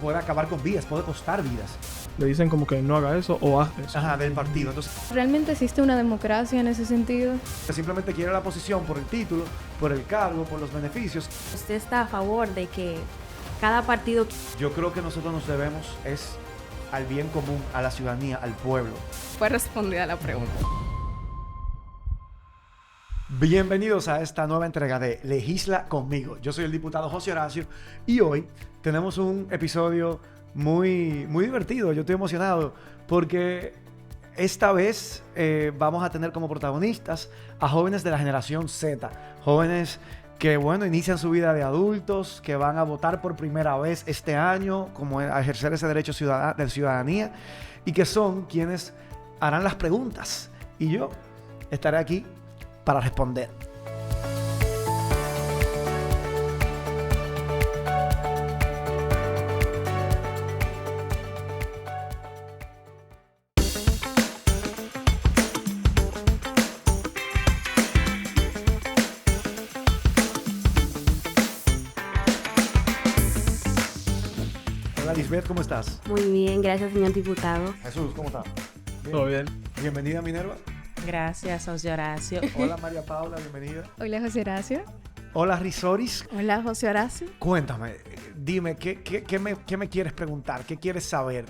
Puede acabar con vidas, puede costar vidas. Le dicen como que no haga eso o haz eso. Ajá, del partido. Entonces, ¿Realmente existe una democracia en ese sentido? simplemente quiere la posición por el título, por el cargo, por los beneficios. ¿Usted está a favor de que cada partido... Yo creo que nosotros nos debemos es al bien común, a la ciudadanía, al pueblo. Fue respondida la pregunta. Bienvenidos a esta nueva entrega de Legisla conmigo. Yo soy el diputado José Horacio y hoy tenemos un episodio muy divertido. Yo estoy emocionado porque esta vez vamos a tener como protagonistas a jóvenes de la generación Z. Jóvenes que, inician su vida de adultos, que van a votar por primera vez este año, como a ejercer ese derecho de ciudadanía, y que son quienes harán las preguntas. Y yo estaré aquí para responder. Hola Lisbeth, ¿cómo estás? Muy bien, gracias, señor diputado. Jesús, ¿cómo estás? ¿Todo bien? Bienvenida, Minerva. Gracias, José Horacio. Hola María Paula, bienvenida. Hola, José Horacio. Hola Rizoris. Hola, José Horacio. Cuéntame, dime, ¿qué me quieres preguntar? ¿Qué quieres saber?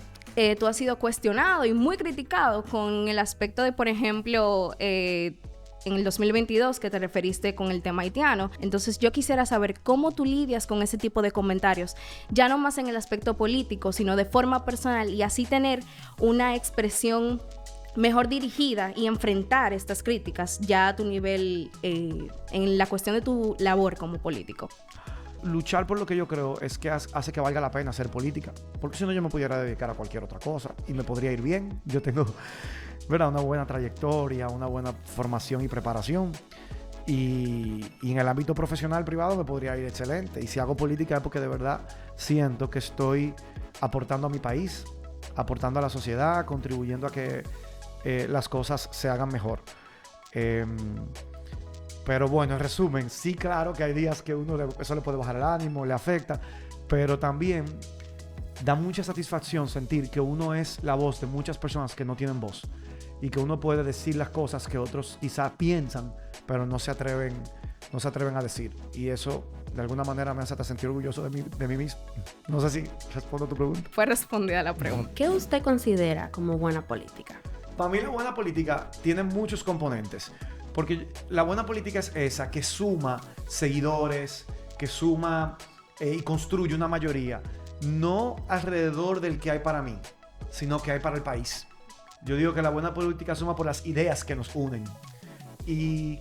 Tú has sido cuestionado y muy criticado con el aspecto de, por ejemplo, en el 2022 que te referiste con el tema haitiano. Entonces yo quisiera saber cómo tú lidias con ese tipo de comentarios, ya no más en el aspecto político, sino de forma personal, y así tener una expresión mejor dirigida y enfrentar estas críticas ya a tu nivel en la cuestión de tu labor como político. Luchar por lo que yo creo es que hace que valga la pena hacer política, porque si no yo me pudiera dedicar a cualquier otra cosa y me podría ir bien. Yo tengo, ¿verdad?, una buena trayectoria, una buena formación y preparación, y en el ámbito profesional privado me podría ir excelente. Y si hago política es porque de verdad siento que estoy aportando a mi país, aportando a la sociedad, contribuyendo a que las cosas se hagan mejor. Pero bueno, en resumen, sí, claro que hay días que eso le puede bajar el ánimo, le afecta, pero también da mucha satisfacción sentir que uno es la voz de muchas personas que no tienen voz y que uno puede decir las cosas que otros quizás piensan, pero no se atreven a decir. Y eso de alguna manera me hace hasta sentir orgulloso de mí mismo. No sé si respondo a tu pregunta. Fue respondida la pregunta. ¿Qué usted considera como buena política? Para mí la buena política tiene muchos componentes, porque la buena política es esa que suma seguidores, que suma y construye una mayoría, no alrededor del que hay para mí, sino que hay para el país. Yo digo que la buena política suma por las ideas que nos unen y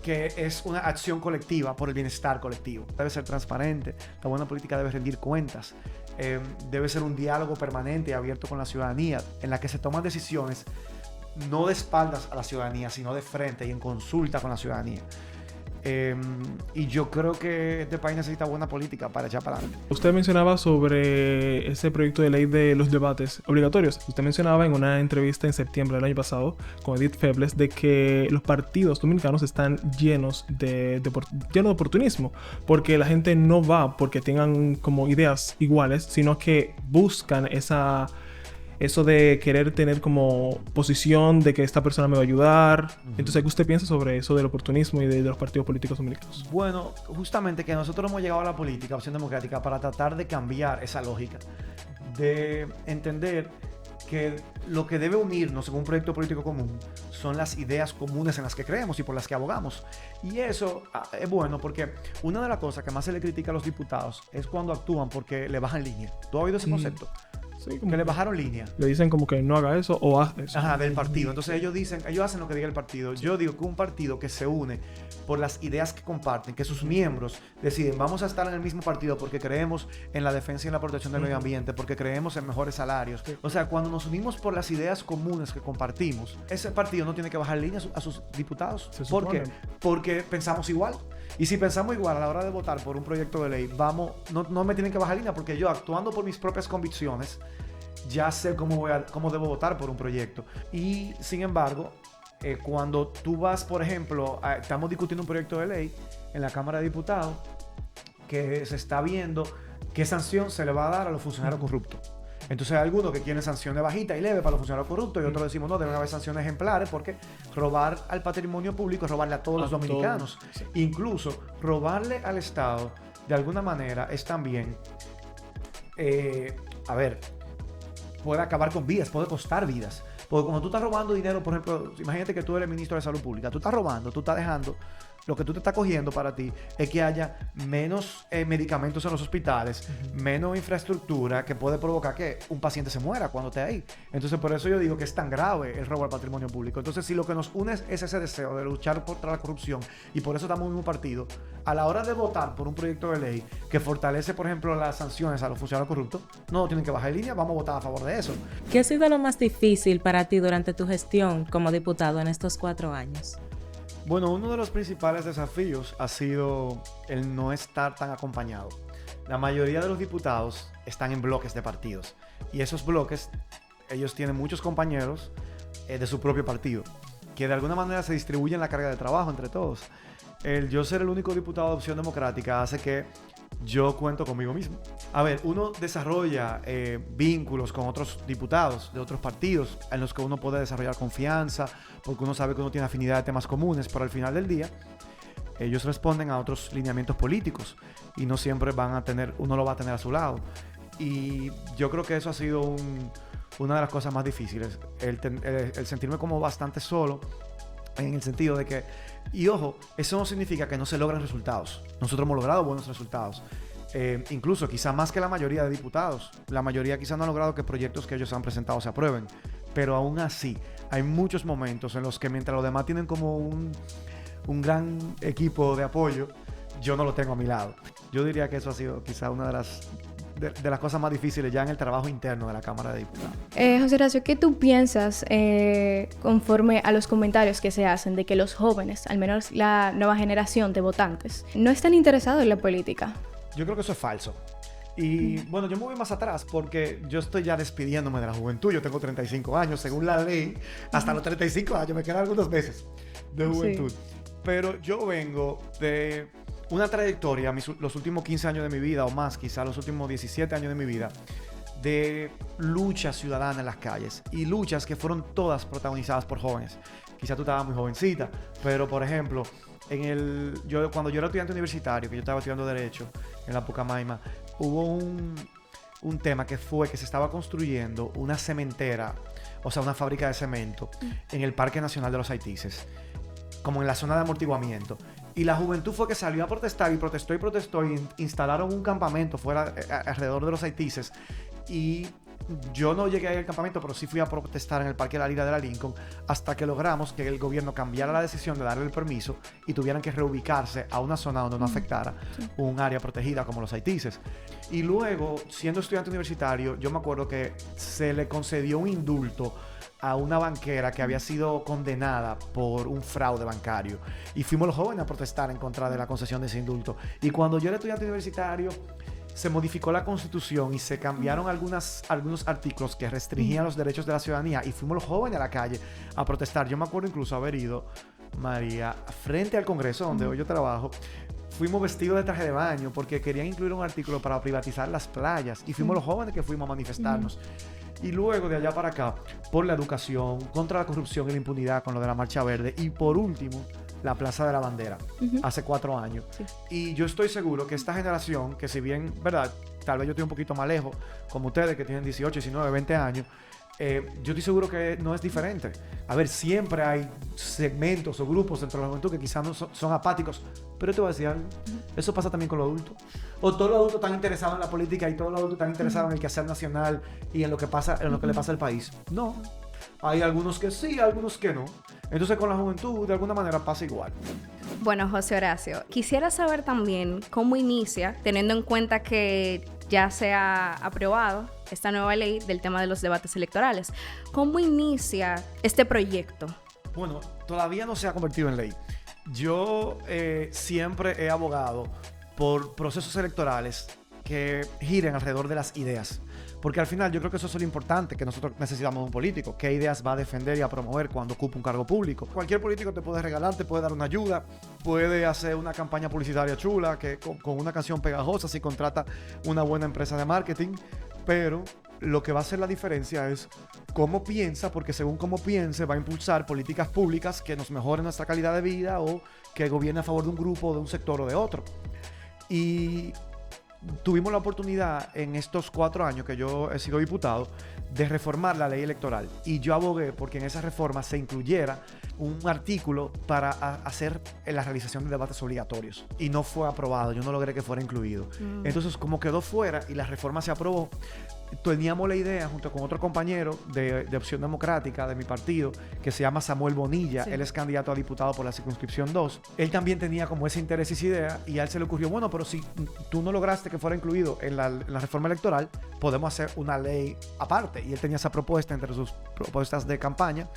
que es una acción colectiva por el bienestar colectivo. Debe ser transparente, la buena política debe rendir cuentas, debe ser un diálogo permanente y abierto con la ciudadanía, en la que se toman decisiones no de espaldas a la ciudadanía, sino de frente y en consulta con la ciudadanía. Y yo creo que este país necesita buena política para echar para adelante. Usted mencionaba sobre ese proyecto de ley de los debates obligatorios. Usted mencionaba en una entrevista en septiembre del año pasado con Edith Febles de que los partidos dominicanos están llenos de oportunismo, porque la gente no va porque tengan como ideas iguales, sino que buscan eso de querer tener como posición de que esta persona me va a ayudar. Entonces, ¿qué usted piensa sobre eso del oportunismo y de los partidos políticos dominicanos? Bueno, justamente que nosotros hemos llegado a la política, Opción Democrática, para tratar de cambiar esa lógica, de entender que lo que debe unirnos en un proyecto político común son las ideas comunes en las que creemos y por las que abogamos. Y eso es bueno porque una de las cosas que más se le critica a los diputados es cuando actúan porque le bajan línea. ¿Tú has oído ese concepto? Sí, como que le bajaron línea. Le dicen como que no haga eso o haz eso. Ajá, del partido. Entonces ellos hacen lo que diga el partido. Yo digo que un partido que se une por las ideas que comparten, que sus miembros deciden, vamos a estar en el mismo partido porque creemos en la defensa y en la protección del medio ambiente, porque creemos en mejores salarios. O sea, cuando nos unimos por las ideas comunes que compartimos, ese partido no tiene que bajar línea a sus diputados. ¿Por qué? Porque pensamos igual. Y si pensamos igual a la hora de votar por un proyecto de ley, no me tienen que bajar línea, porque yo, actuando por mis propias convicciones, ya sé cómo debo votar por un proyecto. Y sin embargo, cuando tú vas, por ejemplo, estamos discutiendo un proyecto de ley en la Cámara de Diputados que se está viendo ¿qué sanción se le va a dar a los funcionarios corruptos? Entonces hay algunos que quieren sanciones bajitas y leves para los funcionarios corruptos y otros decimos no, deben haber sanciones ejemplares porque robar al patrimonio público es robarle a todos los dominicanos. Sí. Incluso robarle al Estado de alguna manera es también, puede acabar con vidas, puede costar vidas. Porque cuando tú estás robando dinero, por ejemplo, imagínate que tú eres ministro de Salud Pública, tú estás robando, tú estás dejando, lo que tú te estás cogiendo para ti es que haya menos medicamentos en los hospitales, menos infraestructura que puede provocar que un paciente se muera cuando esté ahí. Entonces, por eso yo digo que es tan grave el robo al patrimonio público. Entonces, si lo que nos une es ese deseo de luchar contra la corrupción, y por eso estamos en un partido, a la hora de votar por un proyecto de ley que fortalece, por ejemplo, las sanciones a los funcionarios corruptos, no tienen que bajar de línea, vamos a votar a favor de eso. ¿Qué ha sido lo más difícil para ti durante tu gestión como diputado en estos 4 años? Bueno, uno de los principales desafíos ha sido el no estar tan acompañado. La mayoría de los diputados están en bloques de partidos y esos bloques, ellos tienen muchos compañeros de su propio partido que de alguna manera se distribuyen la carga de trabajo entre todos. El yo ser el único diputado de Opción Democrática hace que yo cuento conmigo mismo. A ver, uno desarrolla vínculos con otros diputados de otros partidos en los que uno puede desarrollar confianza, porque uno sabe que uno tiene afinidad de temas comunes, pero al final del día ellos responden a otros lineamientos políticos y no siempre uno lo va a tener a su lado. Y yo creo que eso ha sido una de las cosas más difíciles, el sentirme como bastante solo, en el sentido de que, y ojo, eso no significa que no se logren resultados. Nosotros hemos logrado buenos resultados. Incluso quizá más que la mayoría de diputados. La mayoría quizá no ha logrado que proyectos que ellos han presentado se aprueben. Pero aún así, hay muchos momentos en los que mientras los demás tienen como un gran equipo de apoyo, yo no lo tengo a mi lado. Yo diría que eso ha sido quizá una de las cosas más difíciles ya en el trabajo interno de la Cámara de Diputados. José Horacio, ¿qué tú piensas conforme a los comentarios que se hacen de que los jóvenes, al menos la nueva generación de votantes, no están interesados en la política? Yo creo que eso es falso. Y bueno, yo me voy más atrás porque yo estoy ya despidiéndome de la juventud. Yo tengo 35 años, según la ley, hasta los 35 años, me quedan algunos meses de juventud. Sí. Pero yo vengo de una trayectoria, los últimos 15 años de mi vida o más, quizá los últimos 17 años de mi vida, de lucha ciudadana en las calles y luchas que fueron todas protagonizadas por jóvenes. Quizá tú estabas muy jovencita, pero por ejemplo, cuando yo era estudiante universitario, que yo estaba estudiando Derecho en la Pucamaima, hubo un tema que fue que se estaba construyendo una cementera, o sea, una fábrica de cemento en el Parque Nacional de los Haitises, como en la zona de amortiguamiento. Y la juventud fue que salió a protestar y protestó y instalaron un campamento fuera, alrededor de los Haitises. Y yo no llegué al campamento, pero sí fui a protestar en el Parque de la Lira de la Lincoln hasta que logramos que el gobierno cambiara la decisión de darle el permiso y tuvieran que reubicarse a una zona donde no afectara un área protegida como los Haitises. Y luego, siendo estudiante universitario, yo me acuerdo que se le concedió un indulto a una banquera que había sido condenada por un fraude bancario. Y fuimos los jóvenes a protestar en contra de la concesión de ese indulto. Y cuando yo era estudiante universitario, se modificó la Constitución y se cambiaron algunos artículos que restringían los derechos de la ciudadanía y fuimos los jóvenes a la calle a protestar. Yo me acuerdo incluso haber ido, María, frente al Congreso donde hoy yo trabajo. Fuimos vestidos de traje de baño porque querían incluir un artículo para privatizar las playas y fuimos los jóvenes que fuimos a manifestarnos. Y luego de allá para acá, por la educación, contra la corrupción y la impunidad con lo de la Marcha Verde y por último, la Plaza de la Bandera, hace 4 años. Sí. Y yo estoy seguro que esta generación, que si bien, verdad, tal vez yo estoy un poquito más lejos, como ustedes que tienen 18, 19, 20 años, yo estoy seguro que no es diferente. A ver, siempre hay segmentos o grupos dentro de la juventud que quizás no son apáticos, pero te voy a decir algo, eso pasa también con los adultos. O todos los adultos están interesados en la política y todos los adultos están interesados en el quehacer nacional y en lo que le pasa al país. No. Hay algunos que sí, algunos que no. Entonces con la juventud de alguna manera pasa igual. Bueno, José Horacio, quisiera saber también cómo inicia, teniendo en cuenta que ya se ha aprobado esta nueva ley del tema de los debates electorales. ¿Cómo inicia este proyecto? Bueno, todavía no se ha convertido en ley. Yo siempre he abogado por procesos electorales que giren alrededor de las ideas. Porque al final yo creo que eso es lo importante que nosotros necesitamos de un político. ¿Qué ideas va a defender y a promover cuando ocupa un cargo público? Cualquier político te puede regalar, te puede dar una ayuda, puede hacer una campaña publicitaria chula, que con una canción pegajosa si contrata una buena empresa de marketing, pero lo que va a hacer la diferencia es cómo piensa, porque según cómo piense va a impulsar políticas públicas que nos mejoren nuestra calidad de vida o que gobierne a favor de un grupo, de un sector o de otro. Y tuvimos la oportunidad en estos 4 años que yo he sido diputado de reformar la ley electoral, y yo abogué porque en esa reforma se incluyera un artículo para hacer la realización de debates obligatorios, y no fue aprobado. Yo no logré que fuera incluido. Entonces, como quedó fuera y la reforma se aprobó, teníamos la idea junto con otro compañero de Opción Democrática de mi partido, que se llama Samuel Bonilla. Él es candidato a diputado por la circunscripción 2. Él también tenía como ese interés y esa idea, y a él se le ocurrió, bueno, pero si tú no lograste que fuera incluido en la reforma electoral, podemos hacer una ley aparte. Y él tenía esa propuesta entre sus propuestas de campaña.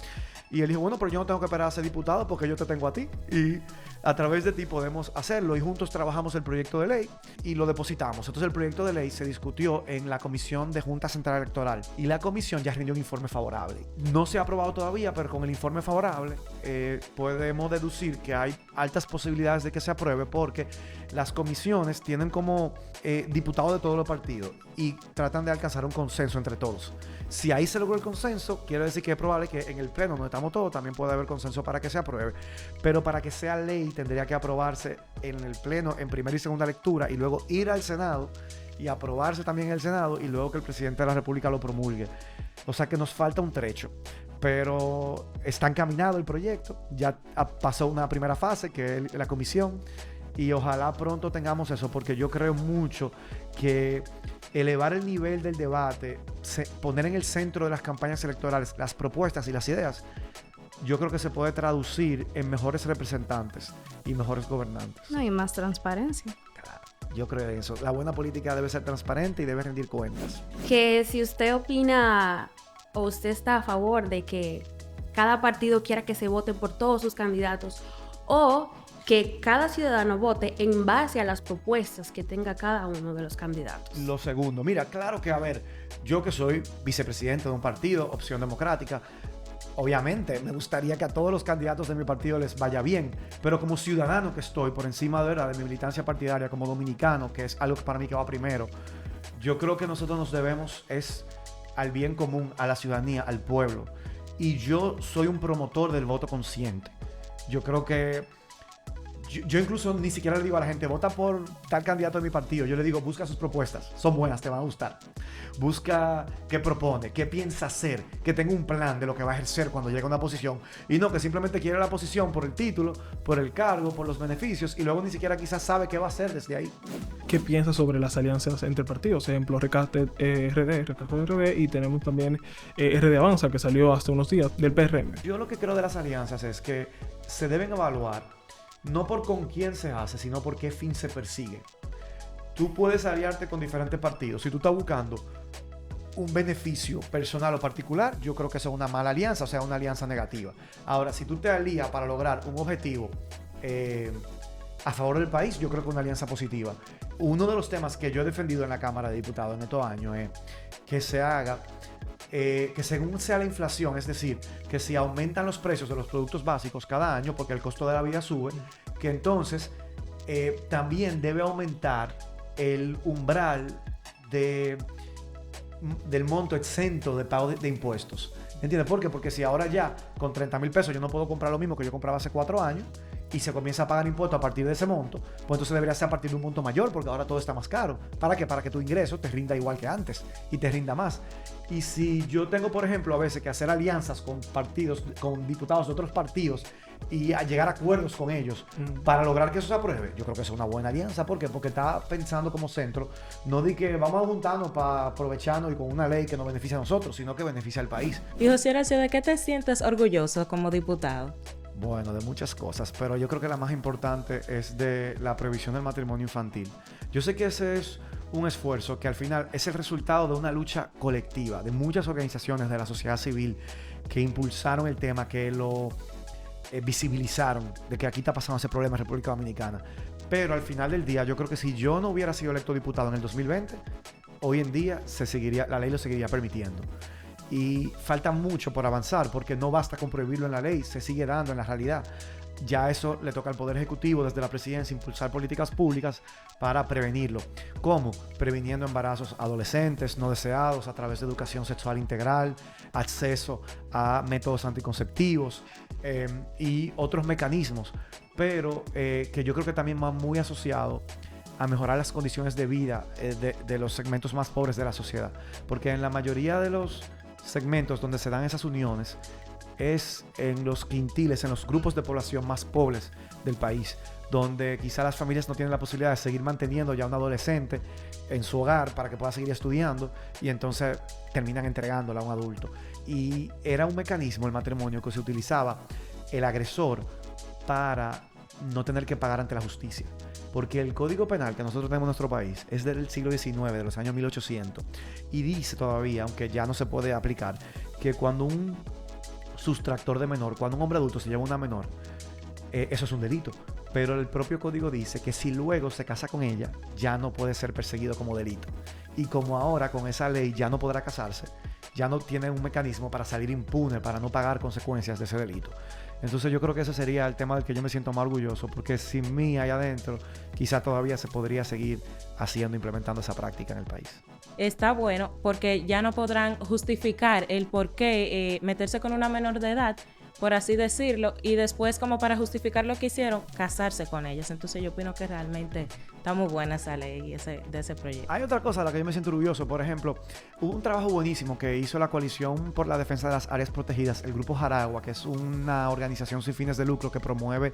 Y él dijo, bueno, pero yo no tengo que esperar a ser diputado porque yo te tengo a ti. Y a través de ti podemos hacerlo. Y juntos trabajamos el proyecto de ley y lo depositamos. Entonces el proyecto de ley se discutió en la Comisión de Junta Central Electoral. Y la comisión ya rindió un informe favorable. No se ha aprobado todavía, pero con el informe favorable podemos deducir que hay altas posibilidades de que se apruebe, porque las comisiones tienen como diputados de todos los partidos y tratan de alcanzar un consenso entre todos. Si ahí se logró el consenso, quiere decir que es probable que en el pleno, donde estamos todos, también pueda haber consenso para que se apruebe. Pero para que sea ley tendría que aprobarse en el pleno en primera y segunda lectura, y luego ir al Senado y aprobarse también en el Senado, y luego que el presidente de la República lo promulgue. O sea que nos falta un trecho, pero está encaminado el proyecto. Ya pasó una primera fase, que es la comisión, y ojalá pronto tengamos eso, porque yo creo mucho que elevar el nivel del debate, poner en el centro de las campañas electorales las propuestas y las ideas, yo creo que se puede traducir en mejores representantes y mejores gobernantes. No, y más transparencia. Claro, yo creo en eso. La buena política debe ser transparente y debe rendir cuentas. Que si usted opina o usted está a favor de que cada partido quiera que se vote por todos sus candidatos, o que cada ciudadano vote en base a las propuestas que tenga cada uno de los candidatos. Lo segundo, mira, claro que, a ver, yo que soy vicepresidente de un partido, Opción Democrática, obviamente me gustaría que a todos los candidatos de mi partido les vaya bien, pero como ciudadano que estoy por encima de mi militancia partidaria, como dominicano, que es algo para mí que va primero, yo creo que nosotros nos debemos al bien común, a la ciudadanía, al pueblo. Y yo soy un promotor del voto consciente. Yo creo que yo incluso ni siquiera le digo a la gente, vota por tal candidato de mi partido. Yo le digo, busca sus propuestas, son buenas, te van a gustar. Busca qué propone, qué piensa hacer, que tenga un plan de lo que va a ejercer cuando llegue a una posición, y no que simplemente quiere la posición por el título, por el cargo, por los beneficios, y luego ni siquiera quizás sabe qué va a hacer desde ahí. ¿Qué piensas sobre las alianzas entre partidos? Ejemplo, Rescate RD, y tenemos también RD Avanza, que salió hace unos días del PRM. Yo lo que creo de las alianzas es que se deben evaluar no por con quién se hace, sino por qué fin se persigue. Tú puedes aliarte con diferentes partidos. Si tú estás buscando un beneficio personal o particular, yo creo que eso es una mala alianza, o sea, una alianza negativa. Ahora, si tú te alías para lograr un objetivo a favor del país, yo creo que es una alianza positiva. Uno de los temas que yo he defendido en la Cámara de Diputados en estos años es que se haga que según sea la inflación, es decir, que si aumentan los precios de los productos básicos cada año porque el costo de la vida sube, que entonces también debe aumentar el umbral del monto exento de pago de impuestos. ¿Entiendes por qué? Porque si ahora ya con 30,000 pesos yo no puedo comprar lo mismo que yo compraba hace 4 años, y se comienza a pagar impuestos a partir de ese monto, pues entonces debería ser a partir de un monto mayor, porque ahora todo está más caro. ¿Para qué? Para que tu ingreso te rinda igual que antes y te rinda más. Y si yo tengo, por ejemplo, a veces que hacer alianzas con partidos, con diputados de otros partidos, y a llegar a acuerdos con ellos para lograr que eso se apruebe, yo creo que es una buena alianza. ¿Por qué? Porque está pensando como centro, no de que vamos a juntarnos para aprovecharnos y con una ley que nos beneficia a nosotros, sino que beneficia al país. Y José Horacio, ¿de qué te sientes orgulloso como diputado? Bueno, de muchas cosas, pero yo creo que la más importante es de la prohibición del matrimonio infantil. Yo sé que ese es un esfuerzo que al final es el resultado de una lucha colectiva, de muchas organizaciones de la sociedad civil que impulsaron el tema, que lo visibilizaron, de que aquí está pasando ese problema en República Dominicana. Pero al final del día, yo creo que si yo no hubiera sido electo diputado en el 2020, hoy en día la ley lo seguiría permitiendo. Y falta mucho por avanzar, porque no basta con prohibirlo en la ley, se sigue dando en la realidad. Ya eso le toca al Poder Ejecutivo desde la presidencia impulsar políticas públicas para prevenirlo. ¿Cómo? Previniendo embarazos adolescentes no deseados a través de educación sexual integral, acceso a métodos anticonceptivos y otros mecanismos, pero que yo creo que también va muy asociado a mejorar las condiciones de vida de los segmentos más pobres de la sociedad. Porque en la mayoría de los segmentos donde se dan esas uniones, es en los quintiles, en los grupos de población más pobres del país, donde quizá las familias no tienen la posibilidad de seguir manteniendo ya un adolescente en su hogar para que pueda seguir estudiando, y entonces terminan entregándola a un adulto. Y era un mecanismo, el matrimonio, que se utilizaba el agresor para no tener que pagar ante la justicia. Porque el Código Penal que nosotros tenemos en nuestro país es del siglo XIX, de los años 1800, y dice todavía, aunque ya no se puede aplicar, que cuando un sustractor de menor, cuando un hombre adulto se lleva una menor, eso es un delito. Pero el propio código dice que si luego se casa con ella, ya no puede ser perseguido como delito. Y como ahora con esa ley ya no podrá casarse, ya no tiene un mecanismo para salir impune, para no pagar consecuencias de ese delito. Entonces yo creo que ese sería el tema del que yo me siento más orgulloso, porque sin mí ahí adentro, quizá todavía se podría seguir implementando esa práctica en el país. Está bueno porque ya no podrán justificar el por qué meterse con una menor de edad, por así decirlo, y después, como para justificar lo que hicieron, casarse con ellas. Entonces yo opino que realmente está muy buena esa ley de ese proyecto. Hay otra cosa de la que yo me siento orgulloso. Por ejemplo, hubo un trabajo buenísimo que hizo la Coalición por la Defensa de las Áreas Protegidas, el Grupo Jaragua, que es una organización sin fines de lucro que promueve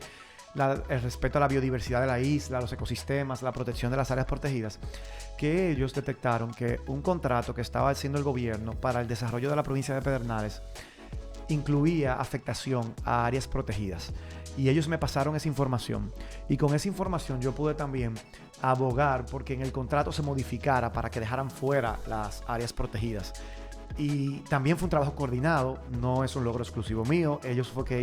el respeto a la biodiversidad de la isla, los ecosistemas, la protección de las áreas protegidas, que ellos detectaron que un contrato que estaba haciendo el gobierno para el desarrollo de la provincia de Pedernales incluía afectación a áreas protegidas, y ellos me pasaron esa información, y con esa información yo pude también abogar porque en el contrato se modificara para que dejaran fuera las áreas protegidas. Y también fue un trabajo coordinado, no es un logro exclusivo mío, ellos fue que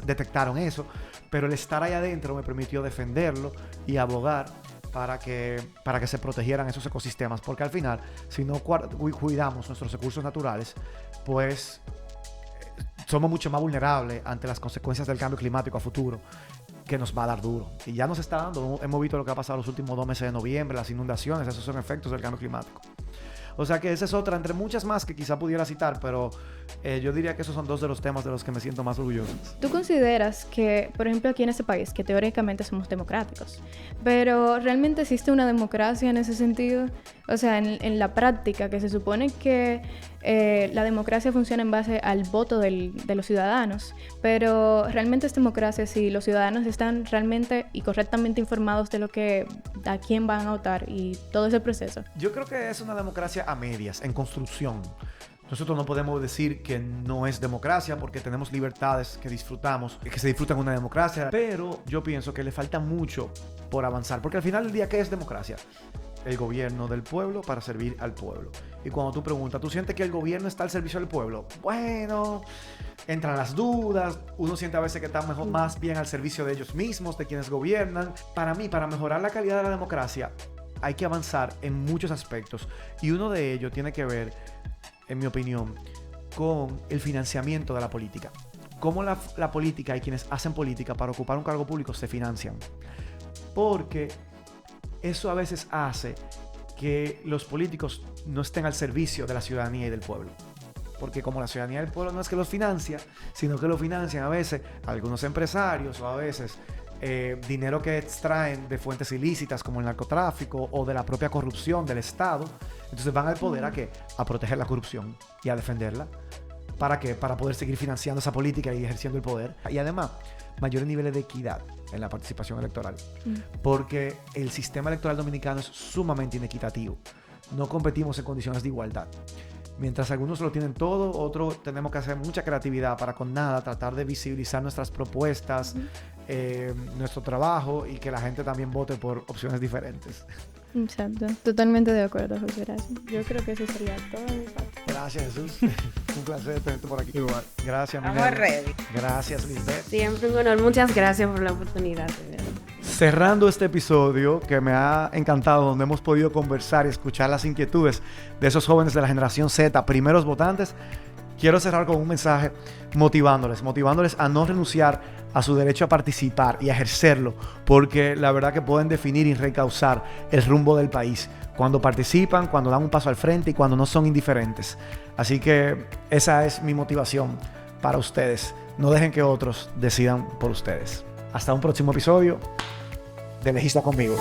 detectaron eso, pero el estar ahí adentro me permitió defenderlo y abogar para que se protegieran esos ecosistemas, porque al final, si no cuidamos nuestros recursos naturales, pues somos mucho más vulnerables ante las consecuencias del cambio climático a futuro, que nos va a dar duro. Y ya nos está dando, hemos visto lo que ha pasado los últimos 2 meses de noviembre, las inundaciones, esos son efectos del cambio climático. O sea que esa es otra, entre muchas más que quizá pudiera citar, pero yo diría que esos son 2 de los temas de los que me siento más orgulloso. ¿Tú consideras que, por ejemplo, aquí en este país, que teóricamente somos democráticos, pero realmente existe una democracia en ese sentido? O sea, en la práctica, que se supone que la democracia funciona en base al voto de los ciudadanos, pero realmente es democracia si los ciudadanos están realmente y correctamente informados de a quién van a votar y todo ese proceso. Yo creo que es una democracia a medias, en construcción. Nosotros no podemos decir que no es democracia porque tenemos libertades que disfrutamos, que se disfrutan en una democracia, pero yo pienso que le falta mucho por avanzar, porque al final del día, ¿qué es democracia? El gobierno del pueblo para servir al pueblo. Y cuando tú preguntas, ¿tú sientes que el gobierno está al servicio del pueblo? Bueno, entran las dudas, uno siente a veces que está más bien al servicio de ellos mismos, de quienes gobiernan. Para mí, para mejorar la calidad de la democracia, hay que avanzar en muchos aspectos, y uno de ellos tiene que ver, en mi opinión, con el financiamiento de la política. Cómo la política y quienes hacen política para ocupar un cargo público se financian. Porque eso a veces hace que los políticos no estén al servicio de la ciudadanía y del pueblo. Porque como la ciudadanía y el pueblo no es que los financia, sino que lo financian a veces algunos empresarios, o a veces dinero que extraen de fuentes ilícitas como el narcotráfico o de la propia corrupción del Estado. Entonces van al poder ¿a qué? A proteger la corrupción y a defenderla. ¿Para qué? Para poder seguir financiando esa política y ejerciendo el poder. Y además, mayores niveles de equidad en la participación electoral. Porque el sistema electoral dominicano es sumamente inequitativo. No competimos en condiciones de igualdad. Mientras algunos lo tienen todo, otros tenemos que hacer mucha creatividad para con nada tratar de visibilizar nuestras propuestas, nuestro trabajo, y que la gente también vote por opciones diferentes. Exacto, totalmente de acuerdo, José. Gracias. Yo creo que eso sería todo de mi parte. Gracias, Jesús. Un placer tenerte por aquí. Igual. Gracias, Estamos ready. Gracias, Lisbeth. Siempre un honor. Muchas gracias por la oportunidad. cerrando este episodio que me ha encantado, donde hemos podido conversar y escuchar las inquietudes de esos jóvenes de la generación Z, primeros votantes, quiero cerrar con un mensaje motivándoles a no renunciar a su derecho a participar y a ejercerlo, porque la verdad que pueden definir y reencauzar el rumbo del país cuando participan, cuando dan un paso al frente y cuando no son indiferentes. Así que esa es mi motivación para ustedes. No dejen que otros decidan por ustedes. Hasta un próximo episodio de Legisla Conmigo.